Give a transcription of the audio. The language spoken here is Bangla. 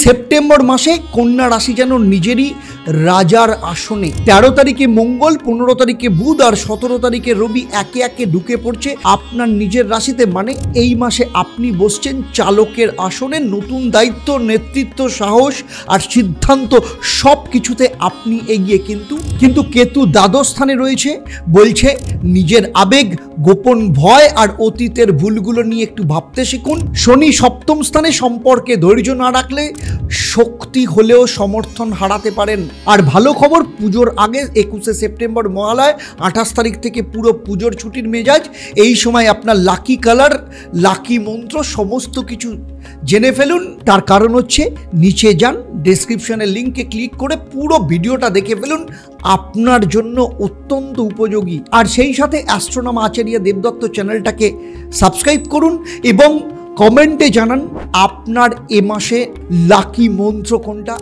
সেপ্টেম্বর মাসে কন্যা রাশি যেন নিজেরই রাজার আসনে 13 তারিখে মঙ্গল, 15 তারিখে বুধ আর 17 তারিখে রবি একে একে ঢুকে পড়ছে আপনার নিজের রাশিতে। মানে এই মাসে আপনি বসছেন চালকের আসনে। নতুন দায়িত্ব, নেতৃত্ব, সাহস আর সিদ্ধান্ত সব কিছুতে আপনি এগিয়ে। কিন্তু কেতু দ্বাদশ স্থানে রয়েছে, বলছে নিজের আবেগ, গোপন ভয় আর অতীতের ভুলগুলো নিয়ে একটু ভাবতে শিখুন। শনি সপ্তম স্থানে, সম্পর্কে ধৈর্য না রাখলে শক্তি হলেও সমর্থন হারাতে পারেন। আর ভালো খবর, পুজোর আগে 21শে সেপ্টেম্বর মহালয়, 28 তারিখ থেকে পুরো পুজোর ছুটির মেজাজ। এই সময় আপনার লাকি কালার, লাকি মন্ত্র সমস্ত কিছু জেনে ফেলুন। তার কারণ হচ্ছে নিচে যান, ডেসক্রিপশনের লিঙ্কে ক্লিক করে পুরো ভিডিওটা দেখে ফেলুন, আপনার জন্য অত্যন্ত উপযোগী। আর সেই সাথে অ্যাস্ট্রোনম আচার্য দেবদত্ত চ্যানেলটাকে সাবস্ক্রাইব করুন এবং কমেন্টে জানান আপনার এ মাসে লাকি মন্ত্র কোনটা।